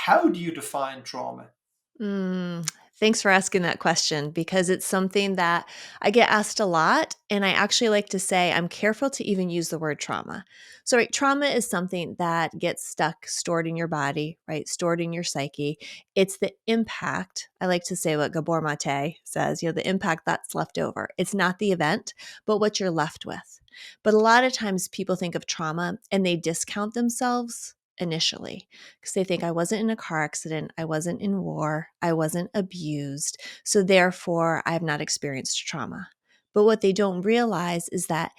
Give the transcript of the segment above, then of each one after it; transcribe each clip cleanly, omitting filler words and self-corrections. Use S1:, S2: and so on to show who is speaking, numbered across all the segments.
S1: How do you define trauma?
S2: Thanks for asking that question because it's something that I get asked a lot. And I actually like to say I'm careful to even use the word trauma. So, right, trauma is something that gets stuck, stored in your body, right? Stored in your psyche. It's the impact. I like to say what Gabor Maté says, the impact that's left over. It's not the event, but what you're left with. But a lot of times people think of trauma and they discount themselves initially because they think I wasn't in a car accident, I wasn't in war, I wasn't abused, so therefore I have not experienced trauma. But what they don't realize is that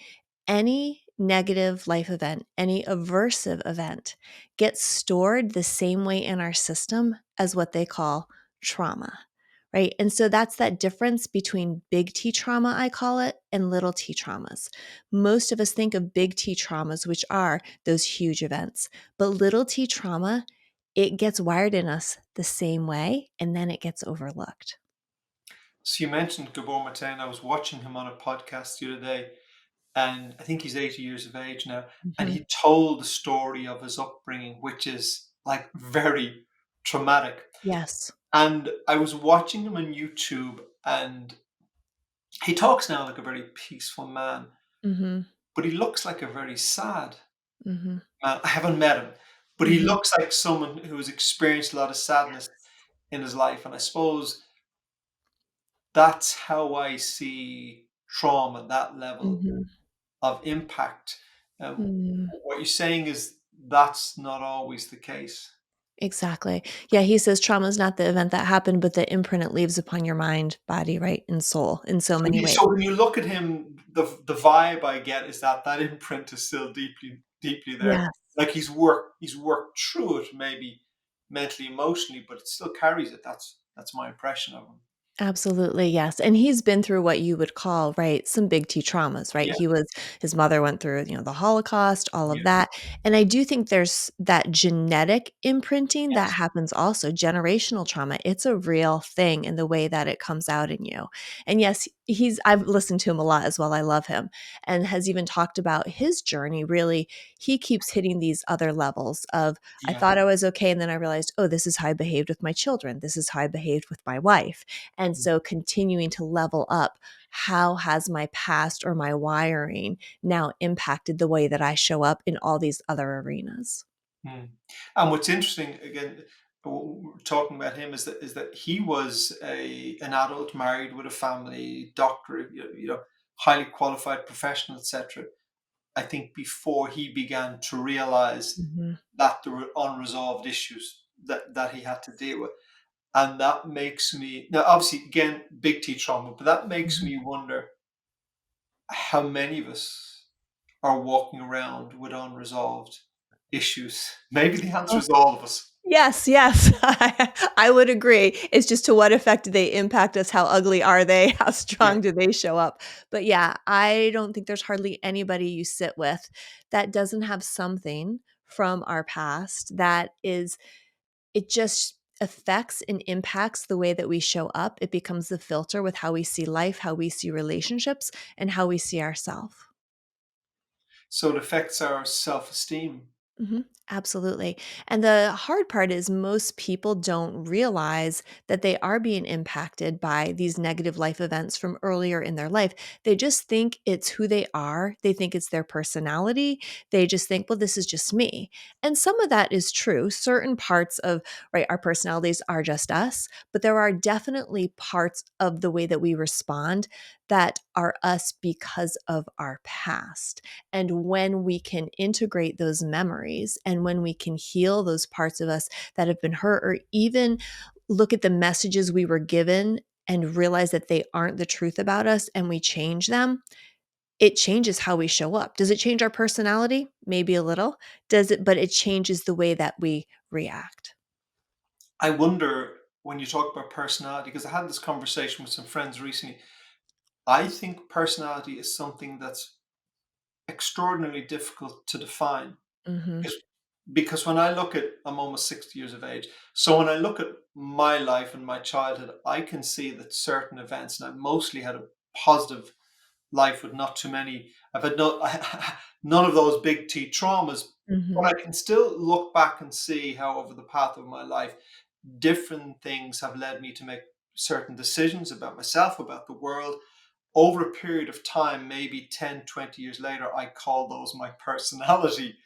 S2: any negative life event, any aversive event gets stored the same way in our system as what they call trauma, right? And so that's that difference between big T trauma, I call it, and little t traumas. Most of us think of big T traumas, which are those huge events, but little t trauma, it gets wired in us the same way and then it gets overlooked.
S1: So you mentioned Gabor Maté, and I was watching him on a podcast the other day, and I think he's 80 years of age now, and
S2: Mhm.
S1: he told the story of his upbringing, which is like very traumatic.
S2: Yes.
S1: And I was watching him on YouTube, and he talks now like a very peaceful man,
S2: Mhm.
S1: but he looks like a very sad
S2: Mhm.
S1: man. I haven't met him, but he
S2: Mhm.
S1: looks like someone who has experienced a lot of sadness
S2: Yes.
S1: in his life. And I suppose that's how I see trauma, that level
S2: Mhm.
S1: of impact.
S2: Mm.
S1: What you're saying is that's not always the case.
S2: Exactly. Yeah, he says trauma is not the event that happened, but the imprint it leaves upon your mind, body, right, and soul in so
S1: So
S2: many ways.
S1: so when you look at him, the vibe I get is that that imprint is still deeply there.
S2: Yes.
S1: Like he's worked through it, maybe mentally, emotionally, but it still carries it. That's my impression of him.
S2: Absolutely, yes, and he's been through what you would call, right, some big T traumas, right?
S1: Yeah,
S2: His mother went through, the Holocaust, all of
S1: yeah,
S2: that, and I do think there's that genetic imprinting that
S1: yes,
S2: happens also, generational trauma, it's a real thing in the way that it comes out in you, and yes, I've listened to him a lot as well, I love him, and has even talked about his journey, really, he keeps hitting these other levels of, I
S1: yeah.
S2: thought I was okay, and then I realized, "Oh, this is how I behaved with my children, this is how I behaved with my wife," and so continuing to level up, how has my past or my wiring now impacted the way that I show up in all these other arenas?
S1: Mm. And what's interesting, again, talking about him is that he was a an adult, married with a family, doctor, highly qualified professional, etc. I think before he began to realize
S2: Mhm.
S1: that there were unresolved issues that he had to deal with. And that makes me now obviously again big T trauma, but that makes
S2: Mhm.
S1: me wonder how many of us are walking around with unresolved issues. Maybe the answer
S2: Oh,
S1: is all of us.
S2: yes, yes. I would agree. It's just to what effect do they impact us? How ugly are they? How
S1: Yeah.
S2: strong do they show up? But yeah, I don't think there's hardly anybody you sit with that doesn't have something from our past that is it just affects and impacts the way that we show up. It becomes the filter with how we see life, how we see relationships, and how we see ourselves.
S1: So it affects our self-esteem.
S2: Absolutely. And the hard part is most people don't realize that they are being impacted by these negative life events from earlier in their life. They just think it's who they are. They think it's their personality. They just think, well, this is just me. And some of that is true. Certain parts of, right, our personalities are just us, but there are definitely parts of the way that we respond that are us because of our past. And when we can integrate those memories and when we can heal those parts of us that have been hurt, or even look at the messages we were given and realize that they aren't the truth about us and we change them, it changes how we show up. Does it change our personality? Maybe a little. Does it, but it changes the way that we react.
S1: I wonder when you talk about personality, because I had this conversation with some friends recently. I think personality is something that's extraordinarily difficult to define.
S2: Mhm.
S1: Because because when I look at, I'm almost 60 years of age. So when I look at my life and my childhood, I can see that certain events, and I mostly had a positive life with not too many. I've had no none of those big T traumas, But
S2: Mhm.
S1: I can still look back and see how over the path of my life, different things have led me to make certain decisions about myself, about the world. Over a period of time, maybe 10, 20 years later, I call those my personality.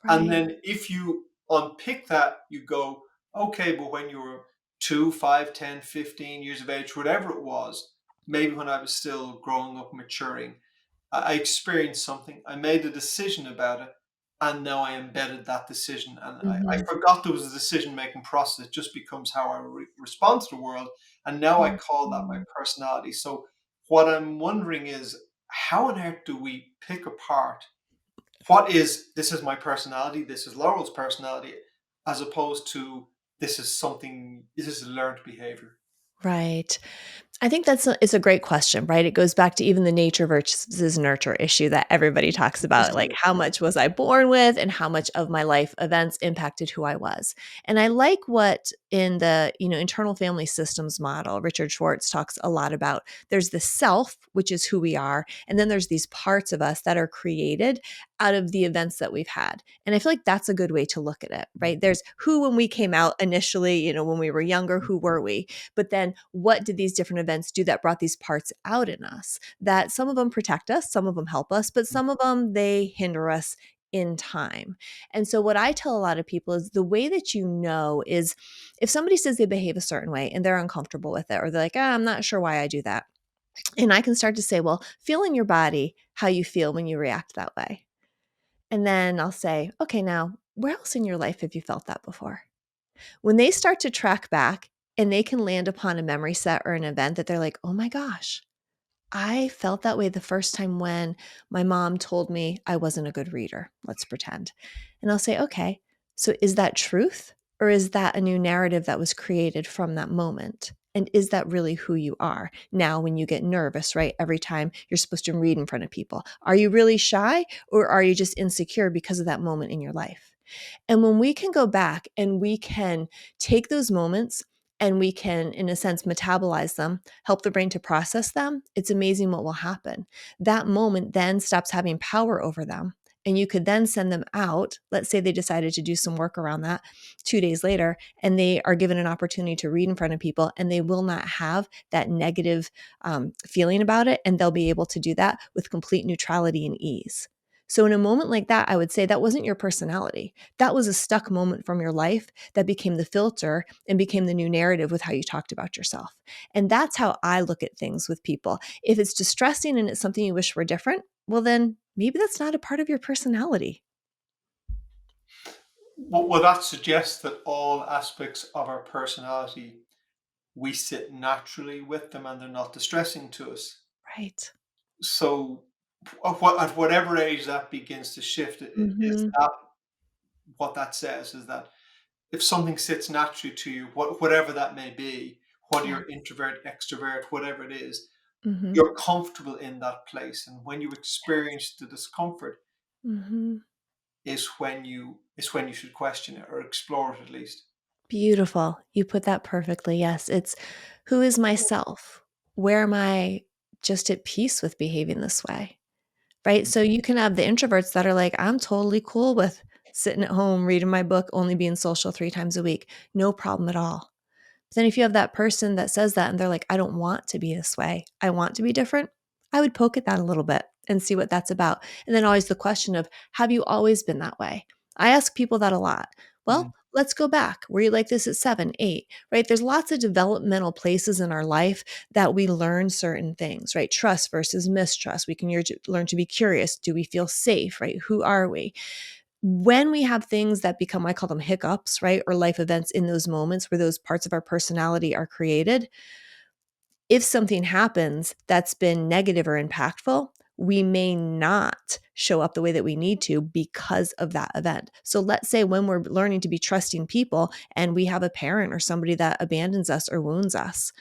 S1: And
S2: Right.
S1: then if you unpick that, you go, okay, but when you were 2, 5, 10, 15 years of age, whatever it was, maybe when I was still growing up, maturing, I experienced something, I made a decision about it, and now I embedded that decision. And I
S2: Mhm.
S1: forgot there was a decision making process. It just becomes how I respond to the world. And now I call that my
S2: Mhm.
S1: personality. So, what I'm wondering is, how on earth do we pick apart what is this is my personality, this is Laurel's personality, as opposed to this is a learned behavior?
S2: Right. I think that's it's a great question, right? It goes back to even the nature versus nurture issue that everybody talks
S1: This
S2: about,
S1: is
S2: like
S1: it.
S2: how much was I born with and how much of my life events impacted who I was. And I like what in the, internal family systems model, Richard Schwartz talks a lot about. There's the self, which is who we are, and then there's these parts of us that are created out of the events that we've had. And I feel like that's a good way to look at it, right? There's who when we came out initially, when we were younger, who were we? But then what did these different events do that brought these parts out in us? That some of them protect us, some of them help us, but some of them they hinder us in time. And so what I tell a lot of people is the way that you know is if somebody says they behave a certain way and they're uncomfortable with it or they're like, I'm not sure why I do that. And I can start to say, well, feel in your body how you feel when you react that way. And then I'll say, okay, now where else in your life have you felt that before? When they start to track back and they can land upon a memory set or an event that they're like, oh my gosh, I felt that way the first time when my mom told me I wasn't a good reader, let's pretend. And I'll say, okay, so is that truth or is that a new narrative that was created from that moment? And is that really who you are now when you get nervous, right? Every time you're supposed to read in front of people. Are you really shy or are you just insecure because of that moment in your life? And when we can go back and we can take those moments and we can, in a sense, metabolize them, help the brain to process them, it's amazing what will happen. That moment then stops having power over them. And you could then send them out. Let's say they decided to do some work around that 2 days later, and they are given an opportunity to read in front of people, and they will not have that negative feeling about it. And they'll be able to do that with complete neutrality and ease. So, in a moment like that, I would say that wasn't your personality. That was a stuck moment from your life that became the filter and became the new narrative with how you talked about yourself. And that's how I look at things with people. If it's distressing and it's something you wish were different, well, then maybe that's not a part of your personality.
S1: Well, that suggests that all aspects of our personality, we sit naturally with them and they're not distressing to us.
S2: Right.
S1: So, at whatever age that begins to shift, is
S2: Hmm.
S1: that what that says? Is that if something sits naturally to you, whatever that may be, whether
S2: Yeah.
S1: you're introvert, extrovert, whatever it is,
S2: Hmm.
S1: you're comfortable in that place. And when you experience the discomfort,
S2: Hmm.
S1: is when you should question it or explore it at least.
S2: Beautiful. You put that perfectly. Yes. It's who is myself? Where am I just at peace with behaving this way? Right? So you can have the introverts that are like, I'm totally cool with sitting at home, reading my book, only being social 3 times a week. No problem at all. But then if you have that person that says that and they're like, I don't want to be this way, I want to be different, I would poke at that a little bit and see what that's about. And then always the question of, have you always been that way? I ask people that a lot.
S1: Mm.
S2: Well, let's go back. Were you like this at 7, 8, right? There's lots of developmental places in our life that we learn certain things, right? Trust versus mistrust. We can learn to be curious. Do we feel safe, right? Who are we? When we have things that become, I call them hiccups, right? Or life events in those moments where those parts of our personality are created, if something happens that's been negative or impactful, we may not show up the way that we need to because of that event. So let's say when we're learning to be trusting people and we have a parent or somebody that abandons us or wounds us,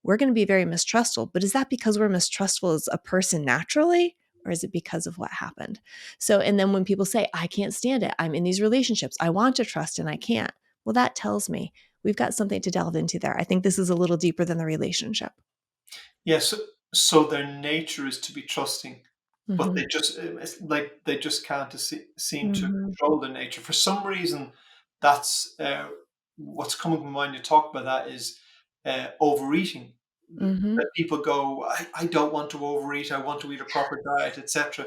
S2: we're going to be very mistrustful. But is that because we're mistrustful as a person naturally? Or is it because of what happened? So, and then when people say, I can't stand it, I'm in these relationships, I want to trust and I can't. Well, that tells me we've got something to delve into there. I think this is a little deeper than the relationship.
S1: Yes, so their nature is to be trusting. but
S2: Mhm.
S1: it's like they just can't seem to
S2: Mhm.
S1: control their nature. For some reason, that's what's coming to my mind. You talk about that is overeating.
S2: Mhm.
S1: That people go, I don't want to overeat. I want to eat a proper diet, etc.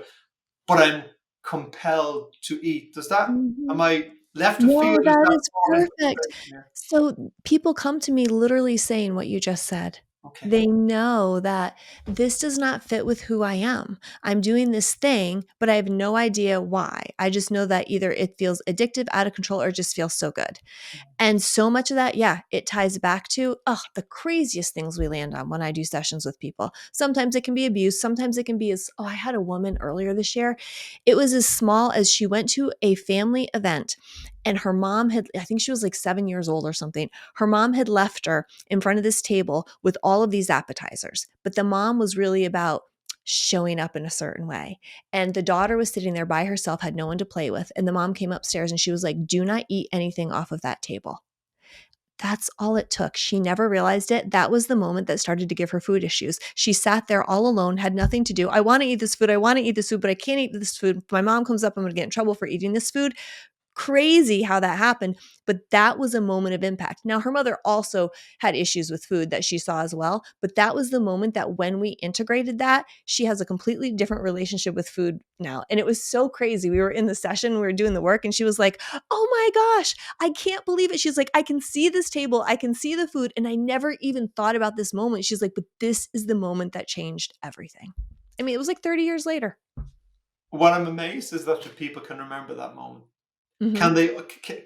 S1: But I'm compelled to eat. Does that? Am
S2: Mhm.
S1: I left of field?
S2: No,
S1: Does
S2: that
S1: that
S2: is
S1: fall into the
S2: perfect.
S1: same? Yeah.
S2: So, people come to me literally saying what you just said.
S1: Okay.
S2: They know that this does not fit with who I am. I'm doing this thing, but I have no idea why. I just know that either it feels addictive, out of control, or just feels so good. And so much of that, yeah, it ties back to, the craziest things we land on when I do sessions with people. Sometimes it can be abuse. Sometimes it can be I had a woman earlier this year. It was as small as she went to a family event and her mom had, I think she was like 7 years old or something. Her mom had left her in front of this table with all of these appetizers, but the mom was really about showing up in a certain way. And the daughter was sitting there by herself, had no one to play with. And the mom came upstairs and she was like, do not eat anything off of that table. That's all it took. She never realized it. That was the moment that started to give her food issues. She sat there all alone, had nothing to do. I want to eat this food. I want to eat this food, but I can't eat this food. If my mom comes up, I'm going to get in trouble for eating this food. Crazy how that happened, but that was a moment of impact. Now, her mother also had issues with food that she saw as well, but that was the moment that when we integrated that, she has a completely different relationship with food now. And it was so crazy. We were in the session, we were doing the work, and she was like, oh my gosh, I can't believe it. She's like, I can see this table, I can see the food, and I never even thought about this moment. She's like, but this is the moment that changed everything. I mean, it was like 30 years later.
S1: What I'm amazed is that the people can remember that moment. Can
S2: Mhm.
S1: they?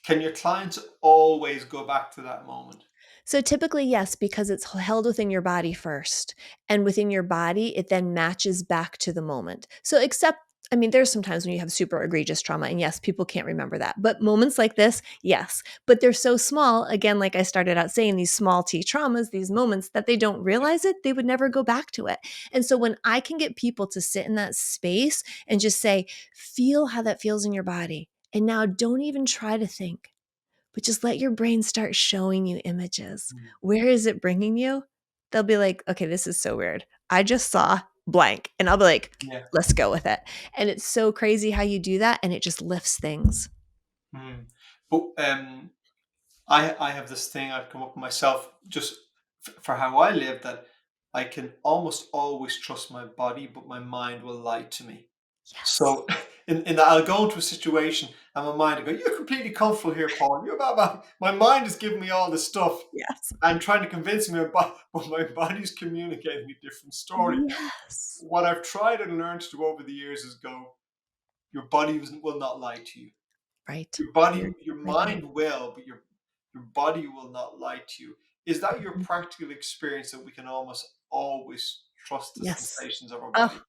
S1: Can your clients always go back to that moment?
S2: So typically, yes, because it's held within your body first. And within your body, it then matches back to the moment. So, except, I mean, there's sometimes when you have super egregious trauma, and yes, people can't remember that. But moments like this, yes. But they're so small, again, like I started out saying, these small t traumas, these moments that they don't realize it, they would never go back to it. And so, when I can get people to sit in that space and just say, feel how that feels in your body. And now don't even try to think, but just let your brain start showing you images.
S1: Mm.
S2: Where is it bringing you? They'll be like, okay, this is so weird. I just saw blank. And I'll be like,
S1: Yeah.
S2: let's go with it. And it's so crazy how you do that. And it just lifts things.
S1: Mm. But I have this thing I've come up with myself just for how I live, that I can almost always trust my body, but my mind will lie to me.
S2: Yes.
S1: So in that I'll go into a situation and my mind will go, "You're completely comfortable here, Paul. You're about my mind is giving me all this stuff
S2: Yes.
S1: and trying to convince me, but my body's communicating a different story."
S2: Yes.
S1: What I've tried and learned to do over the years is go, your body will not lie to you.
S2: Right.
S1: Your body,
S2: You're
S1: your
S2: right there.
S1: mind will, but your body will not lie to you. Is that your
S2: Mhm.
S1: practical experience, that we can almost always trust the
S2: Yes.
S1: sensations of our
S2: Oh,
S1: body?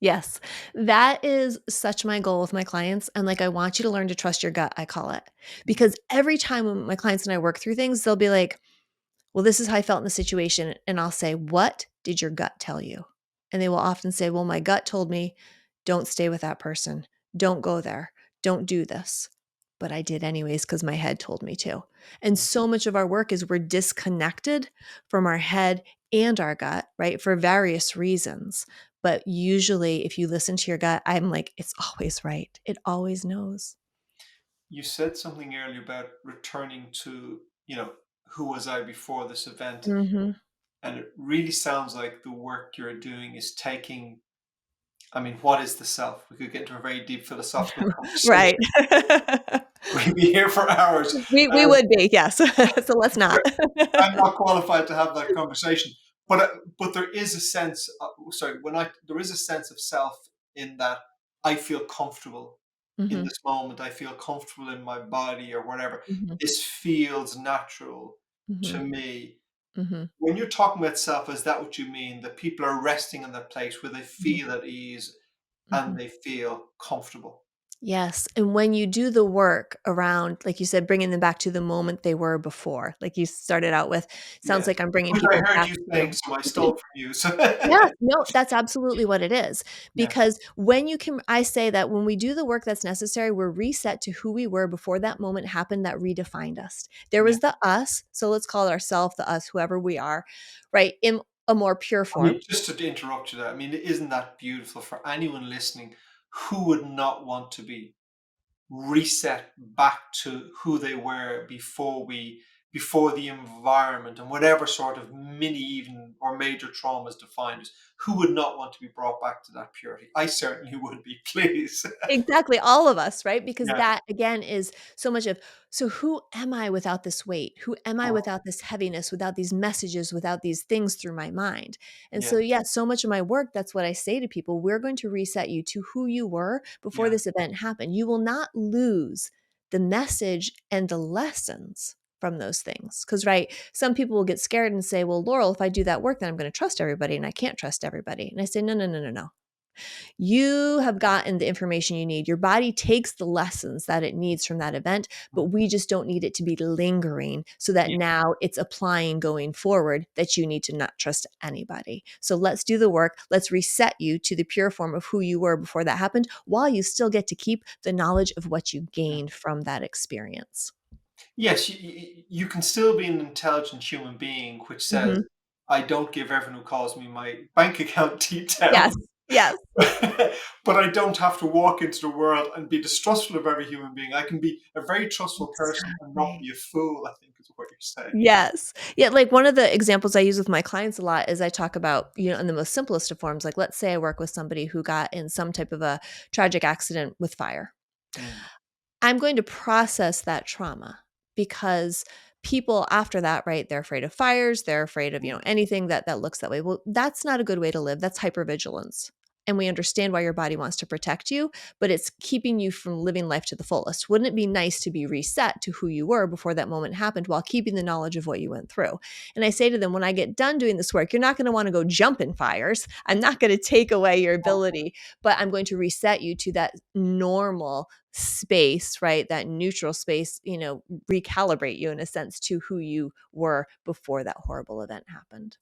S2: yes. That is such my goal with my clients. And like, I want you to learn to trust your gut, I call it.
S1: Mm,
S2: Because every time when my clients and I work through things, they'll be like, well, this is how I felt in the situation. And I'll say, what did your gut tell you? And they will often say, well, my gut told me, don't stay with that person. Don't go there. Don't do this. But I did anyways because my head told me to. And
S1: mm.
S2: so much of our work is we're disconnected from our head and our gut, right? For various reasons. But usually, if you listen to your gut, I'm like, it's always right. It always knows.
S1: You said something earlier about returning to, who was I before this event?
S2: Hmm.
S1: And it really sounds like the work you're doing is taking, I mean, what is the self? We could get into a very deep philosophical
S2: Right.
S1: conversation. We'd be here for hours.
S2: We
S1: Um,
S2: would be, yes. So let's not.
S1: I'm not qualified to have that conversation, but there is a sense. Sorry, there is a sense of self in that I feel comfortable in
S2: Mhm,
S1: this moment. I feel comfortable in my body or whatever.
S2: mhm,
S1: This feels natural to
S2: mhm,
S1: me.
S2: mhm,
S1: When you're talking about self, is that what you mean? That people are resting in that place where they
S2: mhm,
S1: feel at ease and
S2: mhm.
S1: they feel comfortable.
S2: Yes, and when you do the work around, like you said, bringing them back to the moment they were before, like you started out with, sounds
S1: Yes,
S2: like I'm bringing
S1: which I
S2: people
S1: heard
S2: back
S1: you
S2: to.
S1: saying, so I stole from you. So
S2: Yes, no, that's absolutely what it is.
S1: yeah,
S2: Because when you can, I say that when we do the work that's necessary, we're reset to who we were before that moment happened that redefined us. There
S1: yeah.
S2: was the us, so let's call it ourself, the us, whoever we are, right? a more pure
S1: I mean,
S2: form.
S1: just to interrupt you there, I mean, isn't that beautiful for anyone listening? Who would not want to be reset back to who they were before the environment and whatever sort of mini even or major traumas defined us? Who would not want to be brought back to that purity? I certainly would be, please.
S2: Exactly, all of us, right? Because
S1: Yeah.
S2: that again is so much of, so who am I without this weight? Who am I
S1: Oh,
S2: without this heaviness, without these messages, without these things through my mind? And so,
S1: yeah,
S2: yeah, so much of my work, that's what I say to people. We're going to reset you to who you were before
S1: yeah,
S2: this event happened. You will not lose the message and the lessons from those things. Because, right, some people will get scared and say, well, Laurel, if I do that work, then I'm going to trust everybody and I can't trust everybody. And I say, no, no, no, no, no. You have gotten the information you need. Your body takes the lessons that it needs from that event, but we just don't need it to be lingering so that
S1: yeah,
S2: now it's applying going forward that you need to not trust anybody. So let's do the work. Let's reset you to the pure form of who you were before that happened while you still get to keep the knowledge of what you
S1: yeah.
S2: gained from that experience.
S1: Yes, you can still be an intelligent human being, which says,
S2: Mhm.
S1: I don't give everyone who calls me my bank account
S2: Yes.
S1: details.
S2: Yes.
S1: But I don't have to walk into the world and be distrustful of every human being. I can be a very trustful person and not
S2: Exactly.
S1: be a fool, I think is what you're saying.
S2: Yes. Yeah, like, one of the examples I use with my clients a lot is I talk about, in the most simplest of forms, like, let's say I work with somebody who got in some type of a tragic accident with fire.
S1: Mm,
S2: I'm going to process that trauma because people after that, right, they're afraid of fires, they're afraid of,
S1: mm,
S2: anything that looks that way. Well, that's not a good way to live. That's hypervigilance. And we understand why your body wants to protect you, but it's keeping you from living life to the fullest. Wouldn't it be nice to be reset to who you were before that moment happened while keeping the knowledge of what you went through? And I say to them, when I get done doing this work, you're not going to want to go jump in fires. I'm not going to take away your
S1: oh,
S2: ability, but I'm going to reset you to that normal space, right? That neutral space, recalibrate you in a sense to who you were before that horrible event happened.